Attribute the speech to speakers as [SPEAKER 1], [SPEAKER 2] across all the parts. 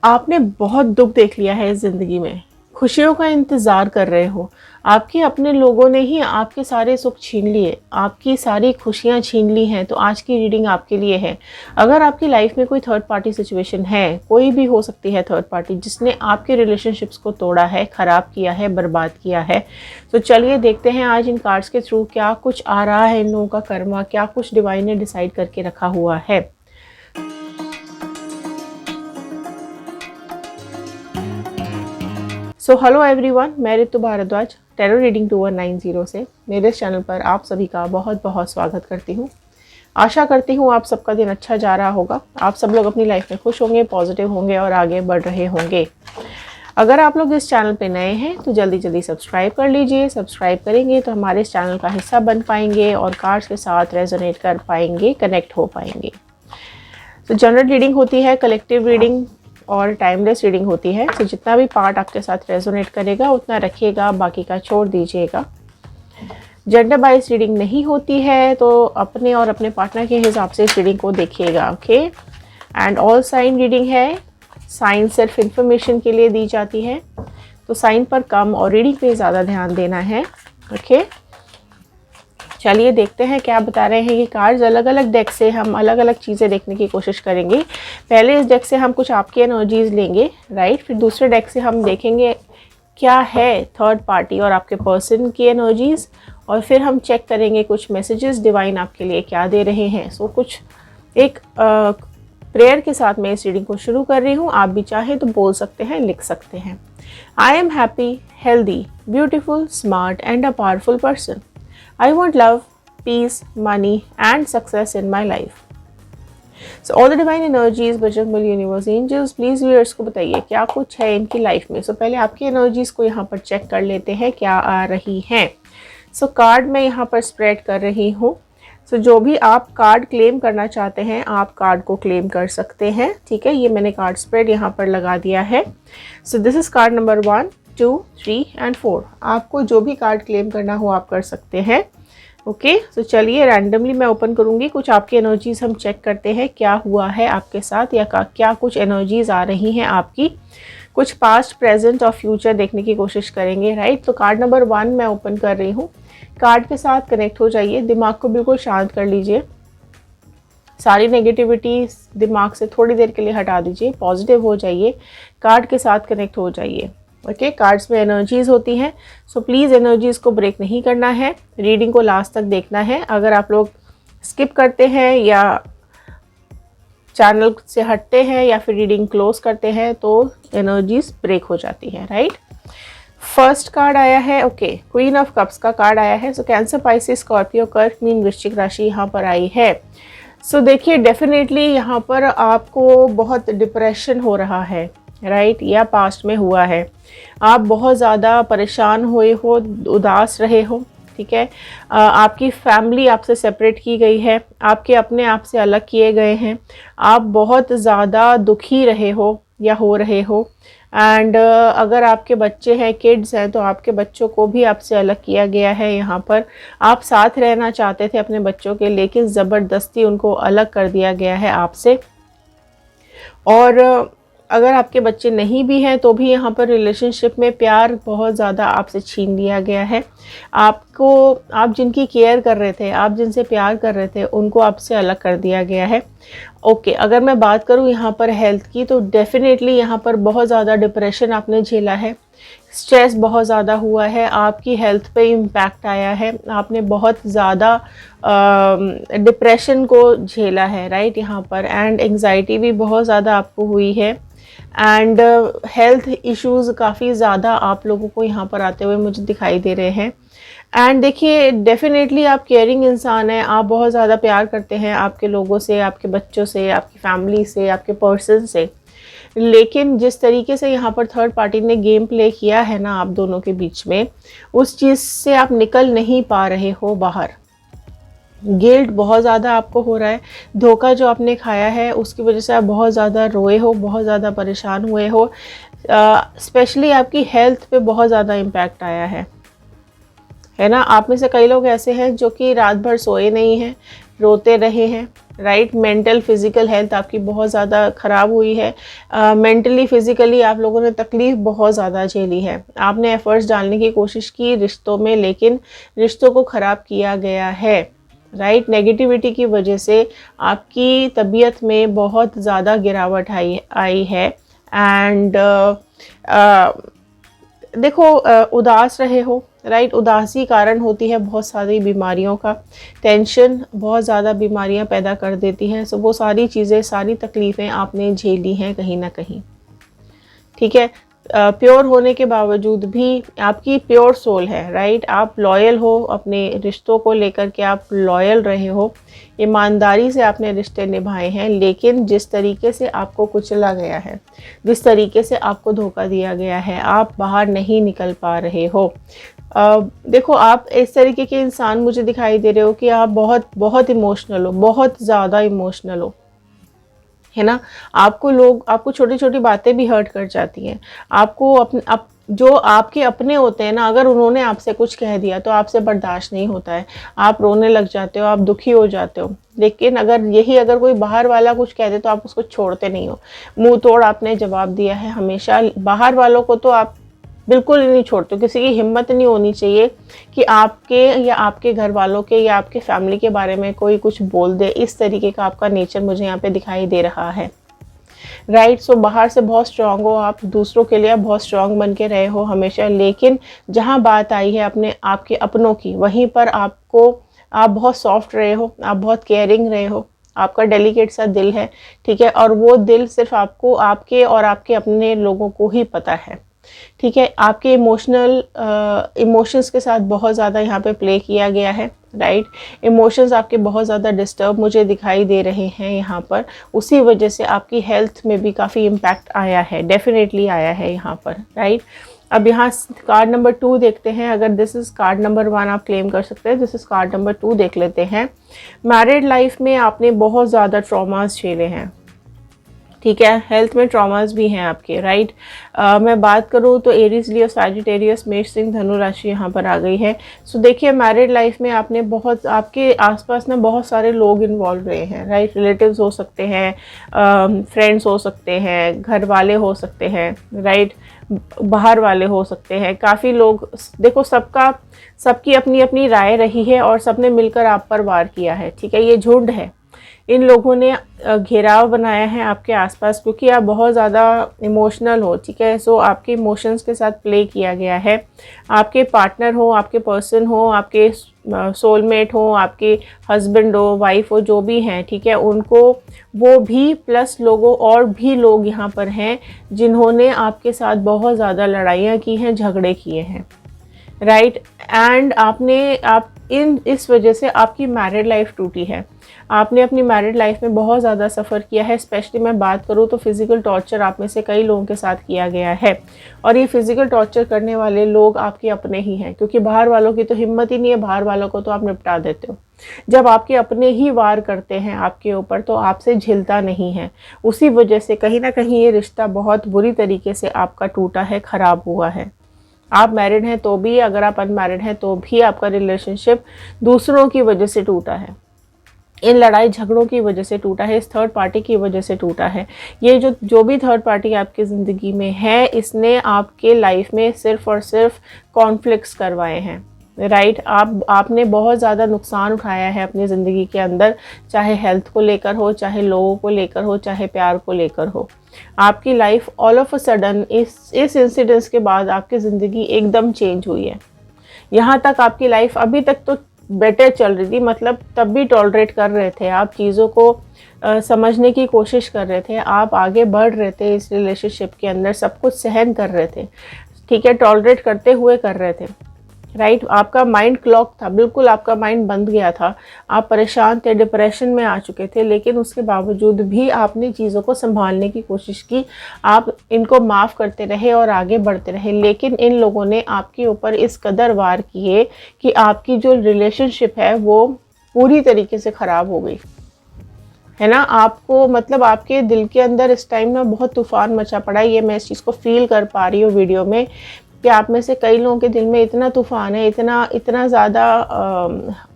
[SPEAKER 1] आपने बहुत दुख देख लिया है इस ज़िंदगी में, खुशियों का इंतज़ार कर रहे हो। आपके अपने लोगों ने ही आपके सारे सुख छीन लिए, आपकी सारी खुशियाँ छीन ली हैं, तो आज की रीडिंग आपके लिए है। अगर आपकी लाइफ में कोई थर्ड पार्टी सिचुएशन है, कोई भी हो सकती है थर्ड पार्टी, जिसने आपके रिलेशनशिप्स को तोड़ा है, ख़राब किया है, बर्बाद किया है, तो चलिए देखते हैं आज इन कार्ड्स के थ्रू क्या कुछ आ रहा है इन लोगों का कर्मा, क्या कुछ डिवाइन ने डिसाइड करके रखा हुआ है। सो हेलो एवरीवन, मैं ऋतु भारद्वाज टैरो रीडिंग 2190 से मेरे चैनल पर आप सभी का बहुत बहुत स्वागत करती हूँ। आशा करती हूँ आप सबका दिन अच्छा जा रहा होगा, आप सब लोग अपनी लाइफ में खुश होंगे, पॉजिटिव होंगे और आगे बढ़ रहे होंगे। अगर आप लोग इस चैनल पे नए हैं तो जल्दी जल्दी सब्सक्राइब कर लीजिए। सब्सक्राइब करेंगे तो हमारे इस चैनल का हिस्सा बन पाएंगे और कार्ड्स के साथ रेजोनेट कर पाएंगे, कनेक्ट हो पाएंगे। तो जनरल रीडिंग होती है, कलेक्टिव रीडिंग और टाइमलेस रीडिंग होती है। तो जितना भी पार्ट आपके साथ रेजोनेट करेगा उतना रखिएगा, बाकी का छोड़ दीजिएगा। जेंडर बाइज रीडिंग नहीं होती है, तो अपने और अपने पार्टनर के हिसाब से इस रीडिंग को देखिएगा, okay. And all sign reading है। साइन सिर्फ इंफॉर्मेशन के लिए दी जाती है, तो साइन पर कम और रीडिंग पे ज़्यादा ध्यान देना है, ओके। चलिए देखते हैं क्या बता रहे हैं ये कार्ड्स। अलग अलग डेक से हम अलग अलग चीज़ें देखने की कोशिश करेंगे। पहले इस डेक से हम कुछ आपकी एनर्जीज लेंगे, राइट। फिर दूसरे डेक से हम देखेंगे क्या है थर्ड पार्टी और आपके पर्सन की एनर्जीज, और फिर हम चेक करेंगे कुछ मैसेजेस डिवाइन आपके लिए क्या दे रहे हैं। सो कुछ एक प्रेयर के साथ मैं इस रीडिंग को शुरू कर रही हूँ। आप भी चाहें तो बोल सकते हैं, लिख सकते हैं। I am happy, healthy, beautiful, smart and a powerful person. I want love, peace, money and success in my life. So all the divine energies, Bajrangbali, universe, angels, please viewers को बताइए क्या कुछ है इनकी लाइफ में। पहले आपकी एनर्जीज को यहाँ पर चेक कर लेते हैं क्या आ रही हैं। कार्ड मैं यहाँ पर स्प्रेड कर रही हूँ। जो भी आप कार्ड क्लेम करना चाहते हैं आप कार्ड को क्लेम कर सकते हैं, ठीक है। ये मैंने कार्ड स्प्रेड यहाँ पर लगा दिया है। This is called number 1, 2, 3 and 4। आपको जो भी कार्ड क्लेम करना हो आप कर सकते हैं, ओके। चलिए रैंडमली मैं ओपन करूँगी, कुछ आपकी एनर्जीज हम चेक करते हैं क्या हुआ है आपके साथ, या क्या कुछ एनर्जीज आ रही हैं आपकी। कुछ पास्ट, प्रेजेंट और फ्यूचर देखने की कोशिश करेंगे, राइट। तो कार्ड नंबर 1 मैं ओपन कर रही हूँ। कार्ड के साथ कनेक्ट हो जाइए, दिमाग को बिल्कुल शांत कर लीजिए, सारी नेगेटिविटी दिमाग से थोड़ी देर के लिए हटा दीजिए, पॉजिटिव हो जाइए, कार्ड के साथ कनेक्ट हो जाइए, ओके। कार्ड्स में एनर्जीज होती हैं, प्लीज़ एनर्जीज को ब्रेक नहीं करना है, रीडिंग को लास्ट तक देखना है। अगर आप लोग स्किप करते हैं या चैनल से हटते हैं या फिर रीडिंग क्लोज करते हैं तो एनर्जीज ब्रेक हो जाती है, राइट। फर्स्ट कार्ड आया है, ओके, क्वीन ऑफ कप्स का कार्ड आया है। कैंसर, पाइसेस, स्कॉर्पियो, कर्क, मीन, वृश्चिक राशि यहाँ पर आई है। देखिए डेफिनेटली यहाँ पर आपको बहुत डिप्रेशन हो रहा है, राइट, या पास्ट में हुआ है। आप बहुत ज़्यादा परेशान हुए हो, उदास रहे हो, ठीक है। आपकी फैमिली आपसे सेपरेट की गई है, आपके अपने आप से अलग किए गए हैं, आप बहुत ज़्यादा दुखी रहे हो या हो रहे हो। एंड अगर आपके बच्चे हैं, किड्स हैं, तो आपके बच्चों को भी आपसे अलग किया गया है। यहाँ पर आप साथ रहना चाहते थे अपने बच्चों के, लेकिन ज़बरदस्ती उनको अलग कर दिया गया है आपसे। और अगर आपके बच्चे नहीं भी हैं तो भी यहाँ पर रिलेशनशिप में प्यार बहुत ज़्यादा आपसे छीन लिया गया है। आप जिनकी केयर कर रहे थे, आप जिनसे प्यार कर रहे थे, उनको आपसे अलग कर दिया गया है, ओके। अगर मैं बात करूँ यहाँ पर हेल्थ की, तो डेफिनेटली यहाँ पर बहुत ज़्यादा डिप्रेशन आपने झेला है, स्ट्रेस बहुत ज़्यादा हुआ है, आपकी हेल्थ पे इम्पैक्ट आया है, आपने बहुत ज़्यादा डिप्रेशन को झेला है, राइट यहाँ पर। एंड एंग्जाइटी भी बहुत ज़्यादा आपको हुई है, एंड हेल्थ इश्यूज़ काफ़ी ज़्यादा आप लोगों को यहाँ पर आते हुए मुझे दिखाई दे रहे हैं। एंड देखिए डेफिनेटली आप केयरिंग इंसान हैं, आप बहुत ज़्यादा प्यार करते हैं आपके लोगों से, आपके बच्चों से, आपकी फैमिली से, आपके पर्सन से। लेकिन जिस तरीके से यहाँ पर थर्ड पार्टी ने गेम प्ले किया है ना आप दोनों के बीच में, उस चीज़ से आप निकल नहीं पा रहे हो बाहर। गिल्ट बहुत ज़्यादा आपको हो रहा है, धोखा जो आपने खाया है उसकी वजह से आप बहुत ज़्यादा रोए हो, बहुत ज़्यादा परेशान हुए हो। स्पेशली आपकी हेल्थ पे बहुत ज़्यादा इम्पैक्ट आया है ना। आप में से कई लोग ऐसे हैं जो कि रात भर सोए नहीं हैं, रोते रहे हैं, राइट। मेंटल फिजिकल हेल्थ आपकी बहुत ज़्यादा ख़राब हुई है। मेंटली फिजिकली आप लोगों ने तकलीफ़ बहुत ज़्यादा झेली है। आपने एफर्ट्स डालने की कोशिश की रिश्तों में, लेकिन रिश्तों को ख़राब किया गया है, राइट। नेगेटिविटी की वजह से आपकी तबीयत में बहुत ज़्यादा गिरावट आई है। एंड देखो, उदास रहे हो, राइट। उदासी कारण होती है बहुत सारी बीमारियों का। टेंशन बहुत ज़्यादा बीमारियां पैदा कर देती है। सो वो सारी चीज़ें, सारी तकलीफ़ें आपने झेली हैं कहीं ना कहीं, ठीक है। प्योर होने के बावजूद भी आपकी प्योर सोल है, राइट। आप लॉयल हो, अपने रिश्तों को लेकर के आप लॉयल रहे हो, ईमानदारी से आपने रिश्ते निभाए हैं। लेकिन जिस तरीके से आपको कुचला गया है, जिस तरीके से आपको धोखा दिया गया है, आप बाहर नहीं निकल पा रहे हो। देखो, आप इस तरीके के इंसान मुझे दिखाई दे रहे हो कि आप बहुत बहुत इमोशनल हो, बहुत ज़्यादा इमोशनल हो, है ना। आपको छोटी छोटी बातें भी हर्ट कर जाती हैं। जो आपके अपने होते हैं ना, अगर उन्होंने आपसे कुछ कह दिया तो आपसे बर्दाश्त नहीं होता है, आप रोने लग जाते हो, आप दुखी हो जाते हो। लेकिन अगर कोई बाहर वाला कुछ कह दे तो आप उसको छोड़ते नहीं हो, मुंह तोड़ आपने जवाब दिया है हमेशा। बाहर वालों को तो आप बिल्कुल नहीं छोड़ते। किसी की हिम्मत नहीं होनी चाहिए कि आपके या आपके घर वालों के या आपके फैमिली के बारे में कोई कुछ बोल दे। इस तरीके का आपका नेचर मुझे यहाँ पे दिखाई दे रहा है, राइट। सो बाहर से बहुत स्ट्रांग हो आप, दूसरों के लिए आप बहुत स्ट्रांग बन के रहे हो हमेशा। लेकिन जहाँ बात आई है आपके अपनों की, वहीं पर आप बहुत सॉफ्ट रहे हो, आप बहुत केयरिंग रहे हो, आपका डेलिकेट सा दिल है, ठीक है। और वो दिल सिर्फ आपको, आपके और आपके अपने लोगों को ही पता है, ठीक है। आपके इमोशंस के साथ बहुत ज़्यादा यहाँ पे प्ले किया गया है, राइट। इमोशंस आपके बहुत ज़्यादा डिस्टर्ब मुझे दिखाई दे रहे हैं यहाँ पर। उसी वजह से आपकी हेल्थ में भी काफ़ी इम्पैक्ट आया है, डेफिनेटली आया है यहाँ पर, राइट। अब यहाँ कार्ड नंबर 2 देखते हैं। अगर दिस इज़ कार्ड नंबर 1 आप क्लेम कर सकते हैं, दिस इज़ कार्ड नंबर 2 देख लेते हैं। मैरिड लाइफ में आपने बहुत ज़्यादा ट्रॉमास झेले हैं, ठीक है। हेल्थ में ट्रॉमास भी हैं आपके, राइट। मैं बात करूँ तो एरीज, लियो, सैजिटेरियस, मेष, सिंह, धनु राशि यहाँ पर आ गई है। सो देखिए, मैरिड लाइफ में आपके आसपास ना बहुत सारे लोग इन्वॉल्व रहे हैं, राइट। रिलेटिव्स हो सकते हैं, फ्रेंड्स हो सकते हैं, घर वाले हो सकते हैं, राइट। बाहर वाले हो सकते हैं, काफ़ी लोग। देखो, सबकी अपनी अपनी राय रही है और सबने मिलकर आप पर वार किया है, ठीक है। ये झुंड है, इन लोगों ने घेराव बनाया है आपके आसपास, क्योंकि आप बहुत ज़्यादा इमोशनल हो, ठीक है। सो आपके इमोशंस के साथ प्ले किया गया है। आपके पार्टनर हो, आपके पर्सन हो, आपके सोलमेट हो, आपके हस्बैंड हो, वाइफ हो, जो भी हैं, ठीक है, उनको वो भी प्लस लोगों और भी लोग यहाँ पर हैं जिन्होंने आपके साथ बहुत ज़्यादा लड़ाइयाँ की हैं, झगड़े किए हैं, राइट। एंड इस वजह से आपकी मैरिड लाइफ टूटी है। आपने अपनी मैरिड लाइफ में बहुत ज़्यादा सफ़र किया है। स्पेशली मैं बात करूँ तो फिज़िकल टॉर्चर आप में से कई लोगों के साथ किया गया है, और ये फिज़िकल टॉर्चर करने वाले लोग आपके अपने ही हैं, क्योंकि बाहर वालों की तो हिम्मत ही नहीं है। बाहर वालों को तो आप निपटा देते हो। जब आपके अपने ही वार करते हैं आपके ऊपर, तो आपसे झिलता नहीं है। उसी वजह से कहीं ना कहीं ये रिश्ता बहुत बुरी तरीके से आपका टूटा है, ख़राब हुआ है। आप मैरिड हैं तो भी, अगर आप अनमैरिड हैं तो भी, आपका रिलेशनशिप दूसरों की वजह से टूटा है, इन लड़ाई झगड़ों की वजह से टूटा है, इस थर्ड पार्टी की वजह से टूटा है। ये जो भी थर्ड पार्टी आपकी ज़िंदगी में है, इसने आपके लाइफ में सिर्फ और सिर्फ कॉन्फ्लिक्ट्स करवाए हैं, राइट। आपने बहुत ज़्यादा नुकसान उठाया है अपनी ज़िंदगी के अंदर, चाहे हेल्थ को लेकर हो, चाहे लोगों को लेकर हो, चाहे प्यार को लेकर हो। आपकी life all of a sudden इस इंसिडेंस के बाद आपकी ज़िंदगी एकदम चेंज हुई है। यहाँ तक आपकी लाइफ अभी तक तो बेटर चल रही थी, मतलब तब भी टॉलरेट कर रहे थे आप, चीज़ों को समझने की कोशिश कर रहे थे, आप आगे बढ़ रहे थे इस रिलेशनशिप के अंदर, सब कुछ सहन कर रहे थे, ठीक है, टॉलरेट करते हुए कर रहे थे, राइट। आपका माइंड क्लॉक था, बिल्कुल आपका माइंड बंद गया था, आप परेशान थे, डिप्रेशन में आ चुके थे। लेकिन उसके बावजूद भी आपने चीज़ों को संभालने की कोशिश की, आप इनको माफ़ करते रहे और आगे बढ़ते रहे। लेकिन इन लोगों ने आपके ऊपर इस कदर वार किए कि आपकी जो रिलेशनशिप है वो पूरी तरीके से ख़राब हो गई, है ना। आपको, मतलब आपके दिल के अंदर इस टाइम ना बहुत तूफ़ान मचा पड़ा है। ये मैं इस चीज़ को फील कर पा रही हूँ वीडियो में, कि आप में से कई लोगों के दिल में इतना तूफ़ान है, इतना ज़्यादा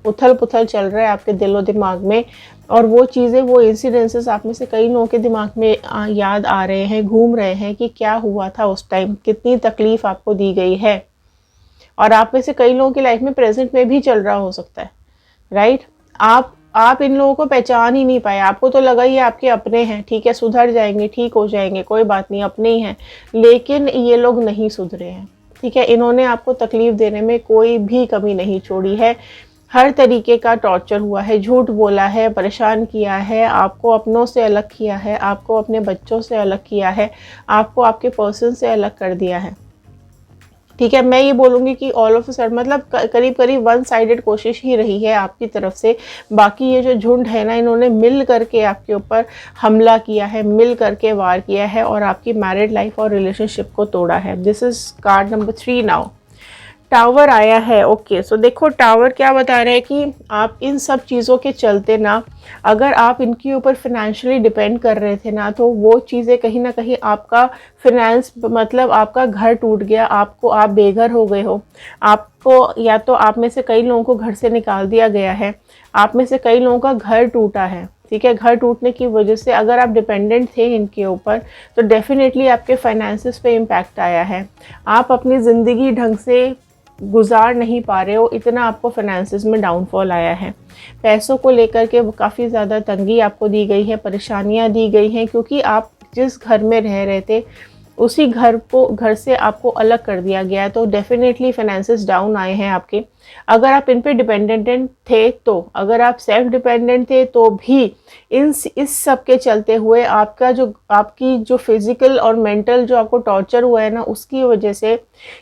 [SPEAKER 1] उथल पुथल चल रहा है आपके दिलो दिमाग में, और वो चीज़ें, वो इंसिडेंसेस आप में से कई लोगों के दिमाग में याद आ रहे हैं, घूम रहे हैं कि क्या हुआ था उस टाइम, कितनी तकलीफ़ आपको दी गई है। और आप में से कई लोगों की लाइफ में प्रेजेंट में भी चल रहा हो सकता है, राइट। आप इन लोगों को पहचान ही नहीं पाए, आपको तो लगा ये आपके अपने हैं, ठीक है सुधर जाएंगे, ठीक हो जाएंगे, कोई बात नहीं, अपने ही हैं। लेकिन ये लोग नहीं सुधरे हैं, ठीक है। इन्होंने आपको तकलीफ देने में कोई भी कमी नहीं छोड़ी है। हर तरीके का टॉर्चर हुआ है, झूठ बोला है, परेशान किया है, आपको अपनों से अलग किया है, आपको अपने बच्चों से अलग किया है, आपको आपके पर्सन से अलग कर दिया है, ठीक है। मैं ये बोलूँगी कि ऑल ऑफ अ सडन मतलब करीब करीब वन साइडेड कोशिश ही रही है आपकी तरफ से। बाकी ये जो झुंड है ना, इन्होंने मिल करके आपके ऊपर हमला किया है, मिल करके वार किया है और आपकी मैरिड लाइफ और रिलेशनशिप को तोड़ा है। This is card number 3 now. Tower आया है, ओके। सो देखो टावर क्या बता रहे हैं कि आप इन सब चीज़ों के चलते ना, अगर आप इनके ऊपर फिनेंशियली डिपेंड कर रहे थे ना, तो वो चीज़ें कहीं ना कहीं आपका फिनेंस मतलब आपका घर टूट गया, आप बेघर हो गए हो, आपको या तो आप में से कई लोगों को घर से निकाल दिया गया है, आप में से कई लोगों का घर टूटा है, ठीक है। घर टूटने की वजह से अगर आप डिपेंडेंट थे इनके ऊपर तो डेफिनेटली आपके फाइनेंसिस पे इम्पैक्ट आया है। आप अपनी ज़िंदगी ढंग से गुजार नहीं पा रहे हो, इतना आपको फाइनेंसिस में डाउनफॉल आया है। पैसों को लेकर के काफ़ी ज़्यादा तंगी आपको दी गई है, परेशानियां दी गई हैं, क्योंकि आप जिस घर में रह रहे थे उसी घर से आपको अलग कर दिया गया है। तो डेफिनेटली फाइनेंसिस डाउन आए हैं आपके। अगर आप इन पे डिपेंडेंट थे, तो अगर आप सेल्फ डिपेंडेंट थे तो भी इस सब के चलते हुए आपकी जो फिजिकल और मेंटल जो आपको टॉर्चर हुआ है ना, उसकी वजह से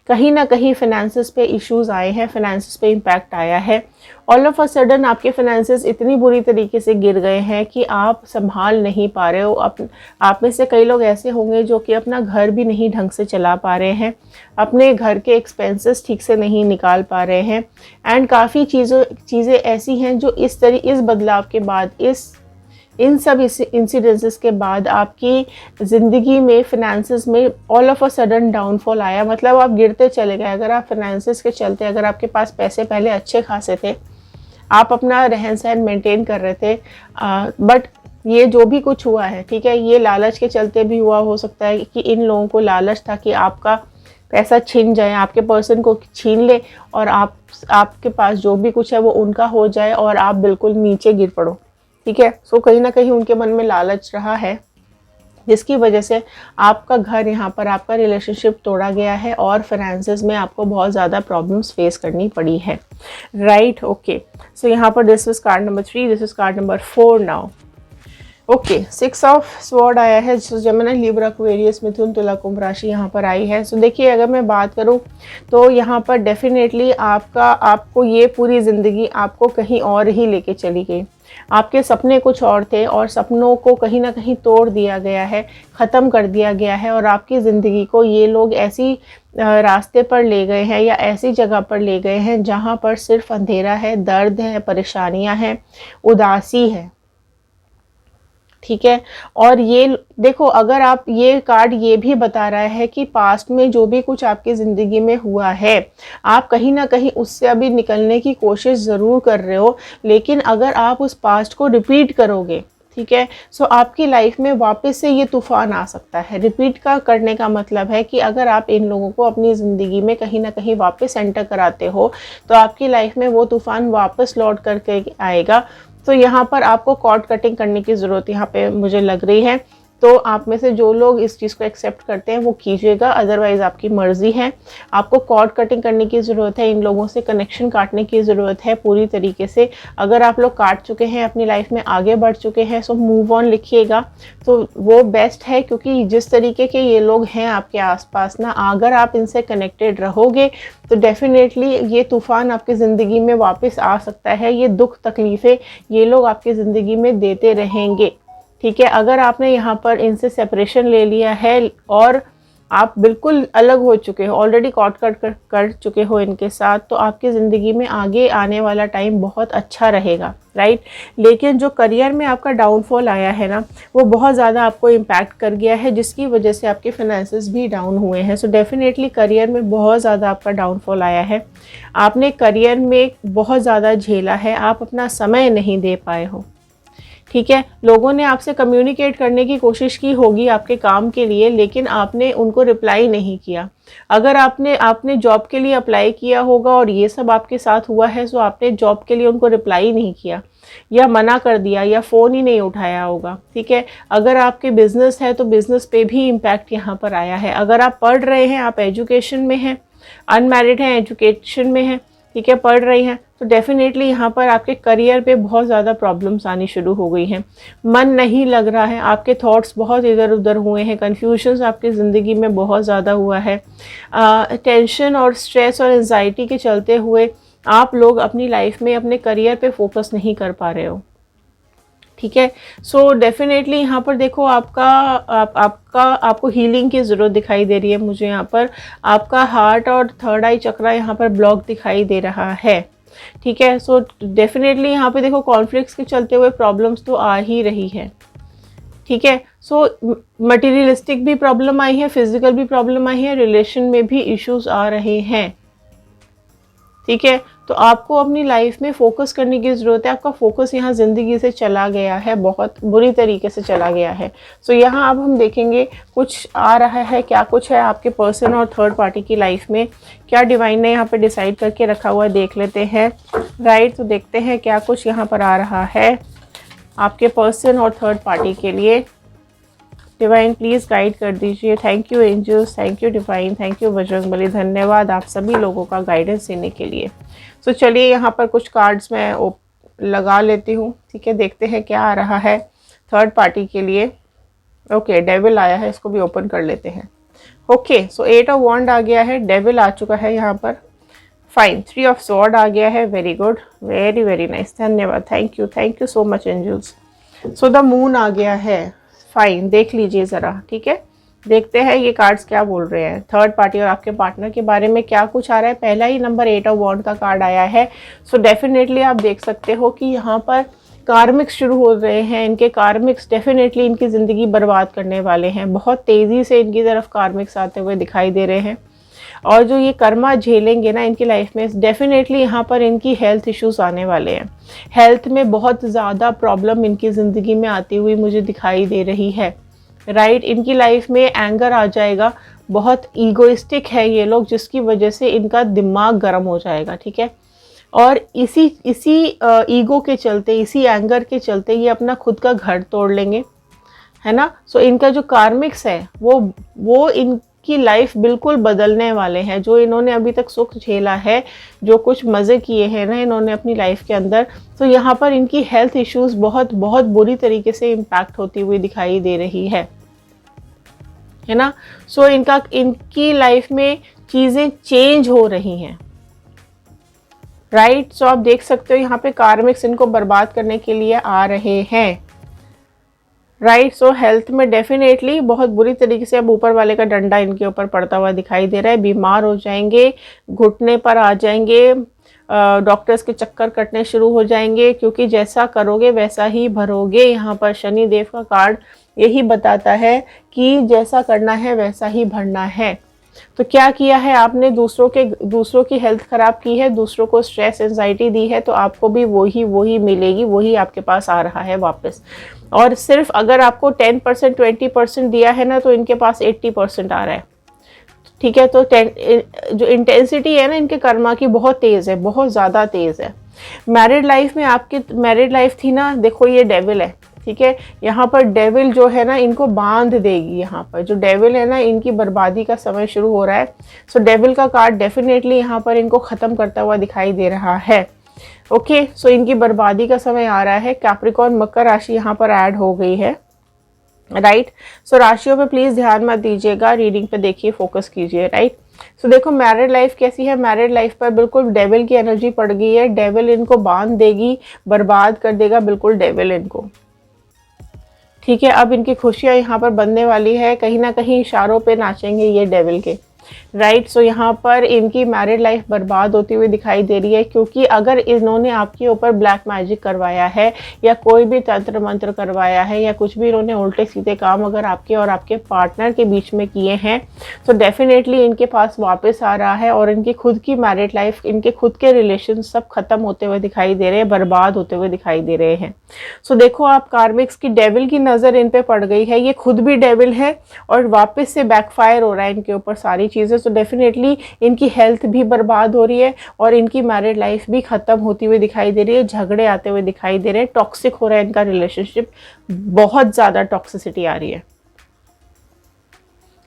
[SPEAKER 1] कहीं ना कहीं फाइनेंसिस पे इश्यूज आए हैं, फाइनेंसिस पे इम्पैक्ट आया है। ऑल ऑफ अ सडन आपके फाइनेंसिस इतनी बुरी तरीके से गिर गए हैं कि आप संभाल नहीं पा रहे हो। आप में से कई लोग ऐसे होंगे जो कि अपना घर भी नहीं ढंग से चला पा रहे हैं, अपने घर के एक्सपेंसेस ठीक से नहीं निकाल पा रहे हैं। एंड काफ़ी चीज़ें ऐसी हैं जो इस बदलाव के बाद, इन सब इंसिडेंसेस के बाद आपकी ज़िंदगी में फिनेंसेस में all of a sudden downfall आया। मतलब आप गिरते चले गए। अगर आप फिनेंसेस के चलते, अगर आपके पास पैसे पहले अच्छे खासे थे, आप अपना रहन सहन मेंटेन कर रहे थे, बट ये जो भी कुछ हुआ है, ठीक है, ये लालच के चलते भी हुआ हो सकता है कि इन लोगों को लालच था कि आपका पैसा छीन जाए, आपके पर्सन को छीन ले और आपके पास जो भी कुछ है वो उनका हो जाए और आप बिल्कुल नीचे गिर पड़ो, ठीक है। सो कहीं ना कहीं उनके मन में लालच रहा है, जिसकी वजह से आपका घर, यहाँ पर आपका रिलेशनशिप तोड़ा गया है और फाइनेंसेस में आपको बहुत ज़्यादा प्रॉब्लम्स फेस करनी पड़ी है, राइट। ओके, सो यहाँ पर this is called number 3, this is called number 4 now. Okay, 6 of sword आया है। जेमिनी, लिब्रा, एक्वेरियस, मिथुन, तुला, कुंभ राशि यहाँ पर आई है। सो देखिए, अगर मैं बात करूँ तो यहाँ पर डेफिनेटली आपको ये पूरी ज़िंदगी आपको कहीं और ही लेके चली गई। आपके सपने कुछ और थे और सपनों को कहीं ना कहीं तोड़ दिया गया है, ख़त्म कर दिया गया है और आपकी ज़िंदगी को ये लोग ऐसी रास्ते पर ले गए हैं या ऐसी जगह पर ले गए हैं जहाँ पर सिर्फ अंधेरा है, दर्द है, परेशानियाँ हैं, उदासी है, ठीक है। और ये देखो, अगर आप, ये कार्ड ये भी बता रहा है कि पास्ट में जो भी कुछ आपकी ज़िंदगी में हुआ है, आप कहीं ना कहीं उससे अभी निकलने की कोशिश ज़रूर कर रहे हो, लेकिन अगर आप उस पास्ट को रिपीट करोगे, ठीक है, सो आपकी लाइफ में वापस से ये तूफान आ सकता है। रिपीट का करने का मतलब है कि अगर आप इन लोगों को अपनी ज़िंदगी में कहीं ना कहीं वापस एंटर कराते हो तो आपकी लाइफ में वो तूफान वापस लौट करके आएगा। तो यहाँ पर आपको कॉर्ड कटिंग करने की ज़रूरत यहाँ पे मुझे लग रही है। तो आप में से जो लोग इस चीज़ को एक्सेप्ट करते हैं वो कीजिएगा, अदरवाइज़ आपकी मर्ज़ी है। आपको कॉर्ड कटिंग करने की ज़रूरत है, इन लोगों से कनेक्शन काटने की ज़रूरत है पूरी तरीके से। अगर आप लोग काट चुके हैं, अपनी लाइफ में आगे बढ़ चुके हैं, सो मूव ऑन लिखिएगा, तो वो बेस्ट है। क्योंकि जिस तरीके के ये लोग हैं आपके आसपास ना, अगर आप इनसे कनेक्टेड रहोगे तो डेफिनेटली ये तूफ़ान आपकी ज़िंदगी में वापस आ सकता है। ये दुख तकलीफ़ें ये लोग आपकी ज़िंदगी में देते रहेंगे, ठीक है। अगर आपने यहाँ पर इनसे सेपरेशन ले लिया है और आप बिल्कुल अलग हो चुके हो, ऑलरेडी कॉट कर चुके हो इनके साथ, तो आपकी ज़िंदगी में आगे आने वाला टाइम बहुत अच्छा रहेगा, राइट। लेकिन जो करियर में आपका डाउनफॉल आया है ना, वो बहुत ज़्यादा आपको इम्पैक्ट कर गया है, जिसकी वजह से आपके फाइनेंसेस भी डाउन हुए हैं। सो डेफिनेटली करियर में बहुत ज़्यादा आपका डाउनफॉल आया है। आपने करियर में बहुत ज़्यादा झेला है, आप अपना समय नहीं दे पाए हो, ठीक है, लोगों ने आपसे कम्युनिकेट करने की कोशिश की होगी आपके काम के लिए, लेकिन आपने उनको रिप्लाई नहीं किया। अगर आपने जॉब के लिए अप्लाई किया होगा और ये सब आपके साथ हुआ है, तो आपने जॉब के लिए उनको रिप्लाई नहीं किया या मना कर दिया या फ़ोन ही नहीं उठाया होगा। ठीक है, अगर आपके बिजनेस है तो बिजनेस पे भी इम्पैक्ट यहाँ पर आया है। अगर आप पढ़ रहे हैं, आप एजुकेशन में हैं, अनमैरिड हैं, एजुकेशन में हैं, ठीक है, पढ़ रही हैं, तो डेफिनेटली यहाँ पर आपके करियर पे बहुत ज़्यादा प्रॉब्लम्स आनी शुरू हो गई हैं। मन नहीं लग रहा है, आपके थॉट्स बहुत इधर उधर हुए हैं, कन्फ्यूजन्स आपकी ज़िंदगी में बहुत ज़्यादा हुआ है। टेंशन और स्ट्रेस और एंजाइटी के चलते हुए आप लोग अपनी लाइफ में अपने करियर पे फोकस नहीं कर पा रहे हो। ठीक है, सो डेफिनेटली यहाँ पर देखो आपको हीलिंग की ज़रूरत दिखाई दे रही है। मुझे यहाँ पर आपका हार्ट और थर्ड आई चक्रा यहाँ पर ब्लॉक दिखाई दे रहा है। ठीक है, सो डेफिनेटली यहाँ पे देखो कॉन्फ्लिक्ट्स के चलते हुए प्रॉब्लम्स तो आ ही रही है। ठीक है, सो मटेरियलिस्टिक भी प्रॉब्लम आई है, फिजिकल भी प्रॉब्लम आई है, रिलेशन में भी इश्यूज आ रहे हैं। ठीक है, तो आपको अपनी लाइफ में फोकस करने की ज़रूरत है। आपका फोकस यहाँ ज़िंदगी से चला गया है, बहुत बुरी तरीके से चला गया है। सो यहाँ अब हम देखेंगे कुछ आ रहा है, क्या कुछ है आपके पर्सन और थर्ड पार्टी की लाइफ में, क्या डिवाइन ने यहाँ पे डिसाइड करके रखा हुआ है, देख लेते हैं। राइट, तो देखते हैं क्या कुछ यहाँ पर आ रहा है आपके पर्सन और थर्ड पार्टी के लिए। डिवाइन प्लीज़ गाइड कर दीजिए। Thank you angels, thank you divine, thank you Bajrangbali, धन्यवाद आप सभी लोगों का गाइडेंस देने के लिए। सो चलिए यहाँ पर कुछ कार्ड्स मैं लगा लेती हूँ। ठीक है, देखते हैं क्या आ रहा है थर्ड पार्टी के लिए। ओके, डेविल आया है, इसको भी ओपन कर लेते हैं। ओके, सो 8 ऑफ वॉन्ड आ गया है, डेविल आ चुका है यहाँ पर। फाइन, 3 ऑफ स्वॉर्ड आ गया है। Very good, very very nice, धन्यवाद, thank you so much angels. So the moon आ गया है। फाइन, देख लीजिए ज़रा। ठीक है, देखते हैं ये कार्ड्स क्या बोल रहे हैं थर्ड पार्टी और आपके पार्टनर के बारे में, क्या कुछ आ रहा है। पहला ही नंबर 8 ऑफ वॉन्ड का कार्ड आया है। सो डेफिनेटली आप देख सकते हो कि यहाँ पर कार्मिक्स शुरू हो रहे हैं। इनके कार्मिक्स डेफिनेटली इनकी ज़िंदगी बर्बाद करने वाले हैं। बहुत तेज़ी से इनकी तरफ कार्मिक्स आते हुए दिखाई दे रहे हैं, और जो ये कर्मा झेलेंगे ना इनकी लाइफ में, डेफिनेटली यहाँ पर इनकी हेल्थ इश्यूज आने वाले हैं। हेल्थ में बहुत ज़्यादा प्रॉब्लम इनकी ज़िंदगी में आती हुई मुझे दिखाई दे रही है। राइट, इनकी लाइफ में एंगर आ जाएगा। बहुत ईगोइस्टिक है ये लोग, जिसकी वजह से इनका दिमाग गर्म हो जाएगा। ठीक है, और इसी ईगो के चलते, इसी एंगर के चलते ये अपना खुद का घर तोड़ लेंगे, है ना। सो इनका जो कार्मिक्स है वो इनकी लाइफ बिल्कुल बदलने वाले हैं। जो इन्होंने अभी तक सुख झेला है, जो कुछ मज़े किए हैं ना इन्होंने अपनी लाइफ के अंदर, तो यहाँ पर इनकी हेल्थ इश्यूज बहुत बहुत बुरी तरीके से इम्पैक्ट होती हुई दिखाई दे रही है ना। सो इनकी लाइफ में चीज़ें चेंज हो रही हैं। राइट, सो आप देख सकते हो यहाँ पे कार्मिक्स इनको बर्बाद करने के लिए आ रहे हैं। राइट, सो हेल्थ में डेफिनेटली बहुत बुरी तरीके से अब ऊपर वाले का डंडा इनके ऊपर पड़ता हुआ दिखाई दे रहा है। बीमार हो जाएंगे, घुटने पर आ जाएंगे, डॉक्टर्स के चक्कर कटने शुरू हो जाएंगे, क्योंकि जैसा करोगे वैसा ही भरोगे। यहाँ पर शनि देव का कार्ड यही बताता है कि जैसा करना है वैसा ही भरना है। तो क्या किया है आपने, दूसरों की हेल्थ खराब की है, दूसरों को स्ट्रेस एंजाइटी दी है, तो आपको भी वही मिलेगी, वही आपके पास आ रहा है वापस। और सिर्फ अगर आपको 10% 20% दिया है ना, तो इनके पास 80% आ रहा है। ठीक है, तो जो इंटेंसिटी है ना इनके कर्मा की बहुत तेज़ है, बहुत ज़्यादा तेज़ है। मैरिड लाइफ में आपकी मैरिड लाइफ थी ना, देखो ये डेविल है। ठीक है, यहाँ पर डेविल जो है ना इनको बांध देगी। यहाँ पर जो डेविल है ना, इनकी बर्बादी का समय शुरू हो रहा है। सो डेविल का कार्ड डेफिनेटली यहाँ पर इनको ख़त्म करता हुआ दिखाई दे रहा है। ओके, सो इनकी बर्बादी का समय आ रहा है। कैप्रिकॉर्न मकर राशि यहाँ पर ऐड हो गई है। राइट, सो राशियों पे प्लीज़ ध्यान मत दीजिएगा, रीडिंग पे देखिए, फोकस कीजिए। राइट, सो देखो मैरिड लाइफ कैसी है। मैरिड लाइफ पर बिल्कुल डेविल की एनर्जी पड़ गई है। डेविल इनको बांध देगी, बर्बाद कर देगा बिल्कुल डेविल इनको। ठीक है, अब इनकी खुशियाँ यहाँ पर बनने वाली है। कहीं ना कहीं इशारों पे नाचेंगे ये डेविल के। राइट। सो यहाँ पर इनकी मैरिड लाइफ बर्बाद होती हुई दिखाई दे रही है, क्योंकि अगर इन्होंने आपके ऊपर ब्लैक मैजिक करवाया है या कोई भी तंत्र मंत्र करवाया है या कुछ भी इन्होंने उल्टे सीधे काम अगर आपके और आपके पार्टनर के बीच में किए हैं, तो डेफिनेटली इनके पास वापस आ रहा है और इनकी खुद की मैरिड लाइफ, इनके खुद के रिलेशन सब खत्म होते हुए दिखाई दे रहे हैं, बर्बाद होते हुए दिखाई दे रहे हैं। सो देखो, आप कार्मिक्स की डेविल की नज़र इन पे पड़ गई है, ये खुद भी डेविल है और वापस से बैकफायर हो रहा है इनके ऊपर सारी चीज़ें। तो डेफिनेटली इनकी हेल्थ भी बर्बाद हो रही है और इनकी मैरिड लाइफ भी ख़त्म होती हुई दिखाई दे रही है, झगड़े आते हुए दिखाई दे रहे हैं, टॉक्सिक हो रहा है इनका रिलेशनशिप, बहुत ज़्यादा टॉक्सिसिटी आ रही है।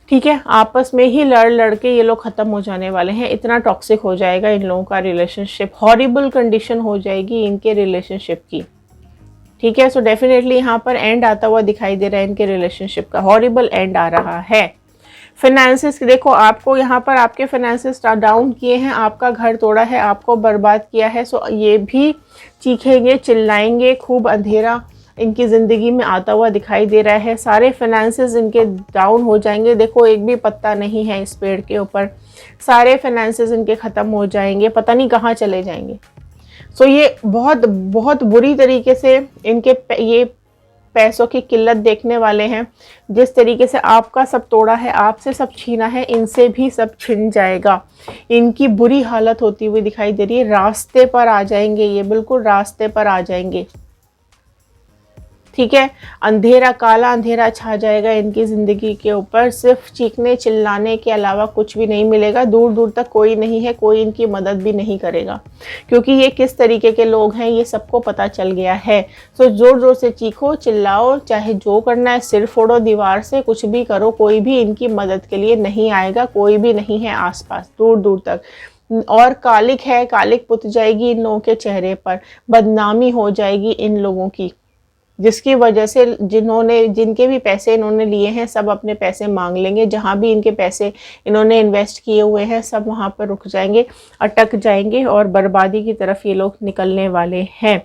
[SPEAKER 1] ठीक है, आपस में ही लड़ के ये लोग ख़त्म हो जाने वाले हैं, इतना टॉक्सिक हो जाएगा इन लोगों का रिलेशनशिप, हॉरिबल कंडीशन हो जाएगी इनके रिलेशनशिप की। ठीक है, सो डेफिनेटली यहाँ पर एंड आता हुआ दिखाई दे रहा है इनके रिलेशनशिप का, हॉरिबल एंड आ रहा है। फाइनेंसिस देखो, आपको यहाँ पर आपके फाइनेंसिस डाउन किए हैं, आपका घर तोड़ा है, आपको बर्बाद किया है। सो ये भी चीखेंगे, चिल्लाएंगे, खूब अंधेरा इनकी ज़िंदगी में आता हुआ दिखाई दे रहा है, सारे फाइनेंसिस इनके डाउन हो जाएंगे। देखो, एक भी पत्ता नहीं है इस पेड़ के ऊपर, सारे फाइनेंसिस इनके ख़त्म हो जाएंगे, पता नहीं कहाँ चले जाएंगे। सो ये बहुत बहुत बुरी तरीके से इनके ये पैसों की किल्लत देखने वाले हैं। जिस तरीके से आपका सब तोड़ा है, आपसे सब छीना है, इनसे भी सब छिन जाएगा। इनकी बुरी हालत होती हुई दिखाई दे रही है, रास्ते पर आ जाएंगे, ये बिल्कुल रास्ते पर आ जाएंगे। ठीक है, अंधेरा, काला अंधेरा छा जाएगा इनकी ज़िंदगी के ऊपर, सिर्फ चीखने चिल्लाने के अलावा कुछ भी नहीं मिलेगा। दूर दूर तक कोई नहीं है, कोई इनकी मदद भी नहीं करेगा, क्योंकि ये किस तरीके के लोग हैं ये सबको पता चल गया है। सो जोर जोर से चीखो, चिल्लाओ, चाहे जो करना है, सिर फोड़ो दीवार से, कुछ भी करो, कोई भी इनकी मदद के लिए नहीं आएगा, कोई भी नहीं है आसपास दूर दूर तक। और कालिक है, कालिक पुत जाएगी इन लोगों के चेहरे पर, बदनामी हो जाएगी इन लोगों की, जिसकी वजह से जिनके भी पैसे इन्होंने लिए हैं सब अपने पैसे मांग लेंगे। जहाँ भी इनके पैसे इन्होंने इन्वेस्ट किए हुए हैं सब वहाँ पर रुक जाएंगे, अटक जाएंगे और बर्बादी की तरफ ये लोग निकलने वाले हैं।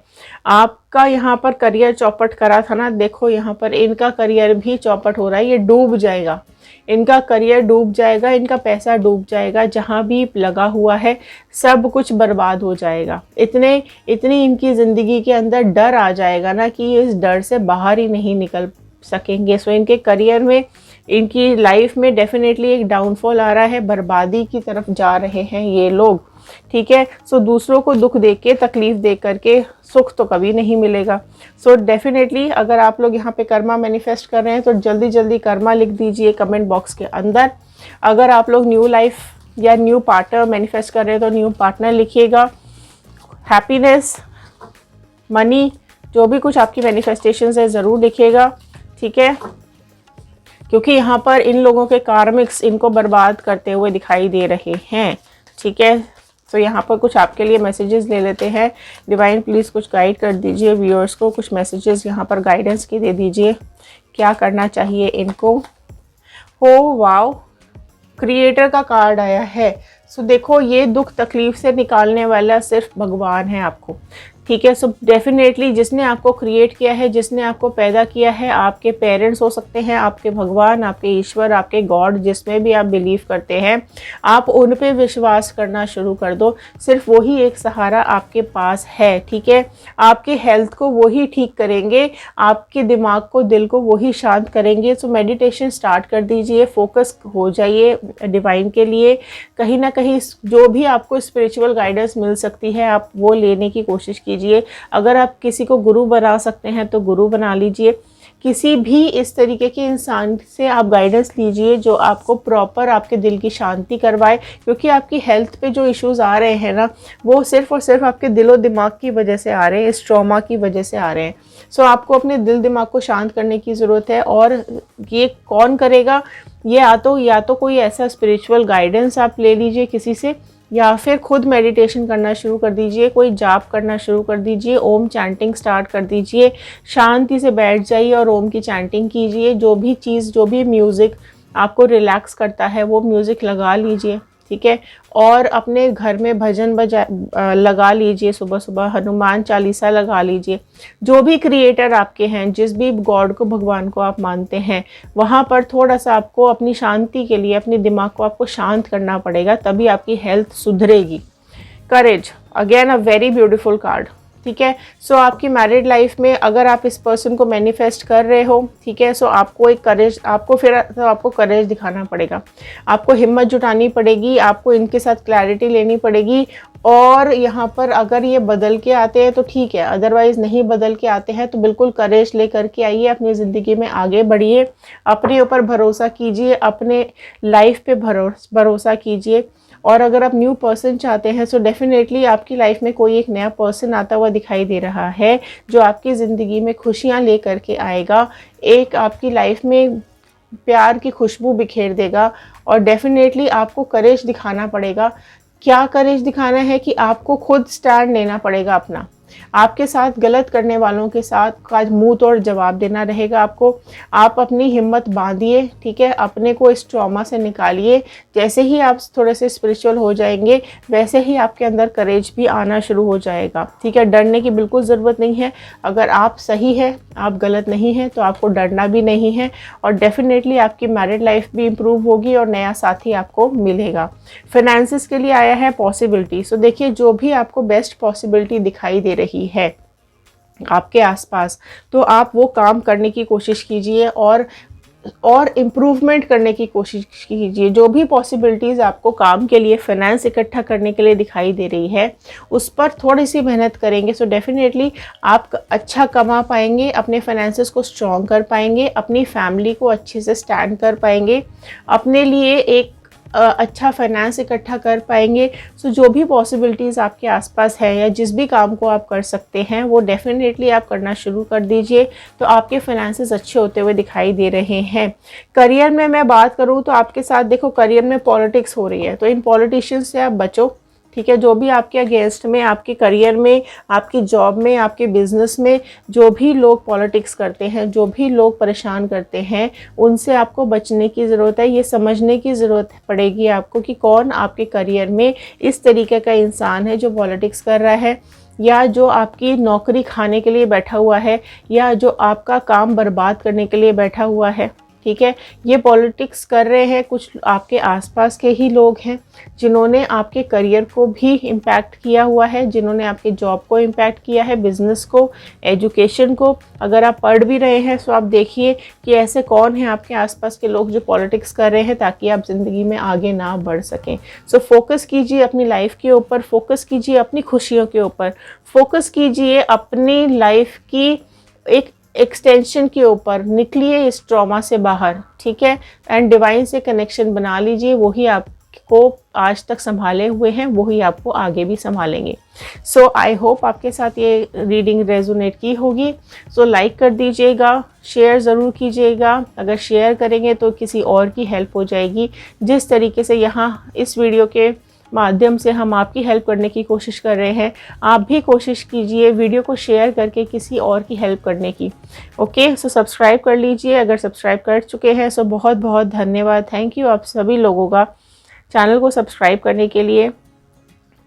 [SPEAKER 1] आपका यहाँ पर करियर चौपट करा था ना, देखो यहाँ पर इनका करियर भी चौपट हो रहा है, ये डूब जाएगा, इनका करियर डूब जाएगा, इनका पैसा डूब जाएगा, जहाँ भी लगा हुआ है सब कुछ बर्बाद हो जाएगा। इतनी इनकी ज़िंदगी के अंदर डर आ जाएगा ना कि इस डर से बाहर ही नहीं निकल सकेंगे। सो इनके करियर में, इनकी लाइफ में डेफिनेटली एक डाउनफॉल आ रहा है, बर्बादी की तरफ जा रहे हैं ये लोग। ठीक है, सो दूसरों को दुख दे के, तकलीफ दे करके सुख तो कभी नहीं मिलेगा। सो डेफिनेटली अगर आप लोग यहाँ पे कर्मा मैनिफेस्ट कर रहे हैं तो जल्दी जल्दी कर्मा लिख दीजिए कमेंट बॉक्स के अंदर। अगर आप लोग न्यू लाइफ या न्यू पार्टनर मैनिफेस्ट कर रहे हैं तो न्यू पार्टनर लिखिएगा, हैप्पीनेस, मनी, जो भी कुछ आपकी मैनिफेस्टेशंस है ज़रूर लिखिएगा। ठीक है, क्योंकि यहाँ पर इन लोगों के कार्मिक्स इनको बर्बाद करते हुए दिखाई दे रहे हैं। ठीक है, तो यहाँ पर कुछ आपके लिए मैसेजेस ले लेते हैं। डिवाइन प्लीज़ कुछ गाइड कर दीजिए व्यूअर्स को, कुछ मैसेजेस यहाँ पर गाइडेंस की दे दीजिए, क्या करना चाहिए इनको। हो वाओ, क्रिएटर का कार्ड आया है। सो देखो, ये दुख तकलीफ से निकालने वाला सिर्फ भगवान है आपको। ठीक है, सो डेफिनेटली जिसने आपको क्रिएट किया है, जिसने आपको पैदा किया है, आपके पेरेंट्स हो सकते हैं, आपके भगवान, आपके ईश्वर, आपके गॉड, जिसमें भी आप बिलीव करते हैं, आप उन पे विश्वास करना शुरू कर दो। सिर्फ वही एक सहारा आपके पास है। ठीक है, आपके हेल्थ को वही ठीक करेंगे, आपके दिमाग को, दिल को वही शांत करेंगे। सो मेडिटेशन स्टार्ट कर दीजिए, फोकस हो जाइए डिवाइन के लिए। कहीं ना कहीं जो भी आपको स्पिरिचुअल गाइडेंस मिल सकती है आप वो लेने की कोशिश कीजिए। अगर आप किसी को गुरु बना सकते हैं तो गुरु बना लीजिए। किसी भी इस तरीके के इंसान से आप गाइडेंस लीजिए जो आपको प्रॉपर आपके दिल की शांति करवाए, क्योंकि आपकी हेल्थ पे जो इश्यूज आ रहे हैं ना, वो सिर्फ और सिर्फ आपके दिलो दिमाग की वजह से आ रहे हैं, इस ट्रॉमा की वजह से आ रहे हैं। सो आपको अपने दिल दिमाग को शांत करने की ज़रूरत है। और ये कौन करेगा? ये या तो कोई ऐसा स्पिरिचुअल गाइडेंस आप ले लीजिए किसी से, या फिर खुद मेडिटेशन करना शुरू कर दीजिए, कोई जाप करना शुरू कर दीजिए, ओम चैंटिंग स्टार्ट कर दीजिए, शांति से बैठ जाइए और ओम की चैंटिंग कीजिए। जो भी म्यूज़िक आपको रिलैक्स करता है वो म्यूज़िक लगा लीजिए। ठीक है। और अपने घर में भजन लगा लीजिए, सुबह सुबह हनुमान चालीसा लगा लीजिए। जो भी क्रिएटर आपके हैं, जिस भी गॉड को, भगवान को आप मानते हैं, वहाँ पर थोड़ा सा आपको अपनी शांति के लिए अपने दिमाग को आपको शांत करना पड़ेगा, तभी आपकी हेल्थ सुधरेगी। Courage, again a very beautiful card, ठीक है। सो आपकी मैरिड लाइफ में अगर आप इस पर्सन को मैनिफेस्ट कर रहे हो, ठीक है, सो आपको एक करेज, आपको करेज दिखाना पड़ेगा, आपको हिम्मत जुटानी पड़ेगी, आपको इनके साथ क्लैरिटी लेनी पड़ेगी। और यहाँ पर अगर ये बदल के आते हैं तो ठीक है, अदरवाइज़ नहीं बदल के आते हैं तो बिल्कुल करेज ले करके आइए, अपनी ज़िंदगी में आगे बढ़िए, अपने ऊपर भरोसा कीजिए, अपने लाइफ पे भरोसा कीजिए। और अगर आप न्यू पर्सन चाहते हैं सो डेफिनेटली आपकी लाइफ में कोई एक नया पर्सन आता हुआ दिखाई दे रहा है, जो आपकी ज़िंदगी में खुशियाँ ले करके आएगा, एक आपकी लाइफ में प्यार की खुशबू बिखेर देगा। और डेफिनेटली आपको करेज दिखाना पड़ेगा। क्या करेज दिखाना है कि आपको खुद स्टैंड लेना पड़ेगा अपना, आपके साथ गलत करने वालों के साथ का मुंह तोड़ जवाब देना रहेगा आपको। आप अपनी हिम्मत बांधिए, ठीक है, अपने को इस ट्रॉमा से निकालिए। जैसे ही आप थोड़े से स्पिरिचुअल हो जाएंगे वैसे ही आपके अंदर करेज भी आना शुरू हो जाएगा, ठीक है। डरने की बिल्कुल ज़रूरत नहीं है। अगर आप सही है, आप गलत नहीं हैं, तो आपको डरना भी नहीं है। और डेफिनेटली आपकी मैरिड लाइफ भी इम्प्रूव होगी और नया साथी आपको मिलेगा। फाइनेंसिस के लिए आया है पॉसिबिलिटी। सो देखिए, जो भी आपको बेस्ट पॉसिबिलिटी दिखाई दे रही है आपके आसपास, तो आप वो काम करने की कोशिश कीजिए और इम्प्रूवमेंट करने की कोशिश कीजिए। जो भी पॉसिबिलिटीज़ आपको काम के लिए, फाइनेंस इकट्ठा करने के लिए दिखाई दे रही है, उस पर थोड़ी सी मेहनत करेंगे सो डेफिनेटली आप अच्छा कमा पाएंगे, अपने फाइनेंसेस को स्ट्रॉन्ग कर पाएंगे, अपनी फैमिली को अच्छे से स्टैंड कर पाएंगे, अपने लिए एक अच्छा फाइनेंस इकट्ठा कर पाएंगे। सो जो भी पॉसिबिलिटीज़ आपके आसपास है या जिस भी काम को आप कर सकते हैं वो डेफिनेटली आप करना शुरू कर दीजिए, तो आपके फाइनेंसेस अच्छे होते हुए दिखाई दे रहे हैं। करियर में मैं बात करूँ तो आपके साथ देखो, करियर में पॉलिटिक्स हो रही है, तो इन पॉलिटिशियंस से आप बचो, ठीक है। जो भी आपके अगेंस्ट में, आपके करियर में, आपकी जॉब में, आपके बिजनेस में जो भी लोग पॉलिटिक्स करते हैं, जो भी लोग परेशान करते हैं, उनसे आपको बचने की ज़रूरत है। ये समझने की ज़रूरत पड़ेगी आपको कि कौन आपके करियर में इस तरीके का इंसान है जो पॉलिटिक्स कर रहा है, या जो आपकी नौकरी खाने के लिए बैठा हुआ है, या जो आपका काम बर्बाद करने के लिए बैठा हुआ है, ठीक है। ये पॉलिटिक्स कर रहे हैं कुछ आपके आसपास के ही लोग हैं, जिन्होंने आपके करियर को भी इम्पैक्ट किया हुआ है, जिन्होंने आपके जॉब को इम्पैक्ट किया है, बिजनेस को, एजुकेशन को। अगर आप पढ़ भी रहे हैं तो आप देखिए कि ऐसे कौन हैं आपके आसपास के लोग जो पॉलिटिक्स कर रहे हैं, ताकि आप ज़िंदगी में आगे ना बढ़ सकें। सो फोकस कीजिए अपनी लाइफ के ऊपर, फोकस कीजिए अपनी खुशियों के ऊपर, फोकस कीजिए अपनी लाइफ की एक एक्सटेंशन के ऊपर। निकलिए इस ट्रॉमा से बाहर, ठीक है, एंड डिवाइन से कनेक्शन बना लीजिए। वही आपको आज तक संभाले हुए हैं, वही आपको आगे भी संभालेंगे। सो आई होप आपके साथ ये रीडिंग रेजोनेट की होगी। सो लाइक कर दीजिएगा, शेयर ज़रूर कीजिएगा। अगर शेयर करेंगे तो किसी और की हेल्प हो जाएगी। जिस तरीके से यहाँ इस वीडियो के माध्यम से हम आपकी हेल्प करने की कोशिश कर रहे हैं, आप भी कोशिश कीजिए वीडियो को शेयर करके किसी और की हेल्प करने की। ओके, सो सब्सक्राइब कर लीजिए। अगर सब्सक्राइब कर चुके हैं सो बहुत बहुत धन्यवाद, थैंक यू आप सभी लोगों का चैनल को सब्सक्राइब करने के लिए।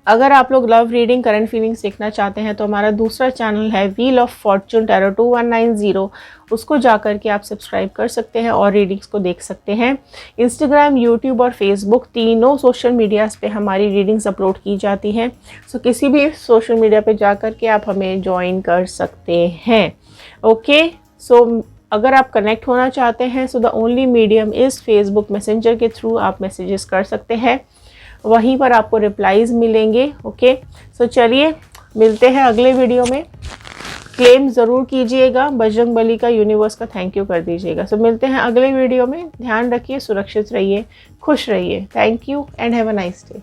[SPEAKER 1] अगर आप लोग लव रीडिंग, करंट फीलिंग्स देखना चाहते हैं तो हमारा दूसरा चैनल है व्हील ऑफ फॉर्चून टैरो 2190, उसको जाकर के आप सब्सक्राइब कर सकते हैं और रीडिंग्स को देख सकते हैं। इंस्टाग्राम, यूट्यूब और फेसबुक तीनों सोशल मीडियाज़ पे हमारी रीडिंग्स अपलोड की जाती हैं। सो किसी भी सोशल मीडिया पे जाकर के आप हमें ज्वाइन कर सकते हैं। ओके, सो अगर आप कनेक्ट होना चाहते हैं so the only medium is Facebook messenger के थ्रू आप मैसेजेस कर सकते हैं, वहीं पर आपको रिप्लाईज मिलेंगे। ओके, सो चलिए मिलते हैं अगले वीडियो में। क्लेम ज़रूर कीजिएगा, बजरंग बली का, यूनिवर्स का थैंक यू कर दीजिएगा। सो मिलते हैं अगले वीडियो में। ध्यान रखिए, सुरक्षित रहिए, खुश रहिए। Thank you and have a nice day.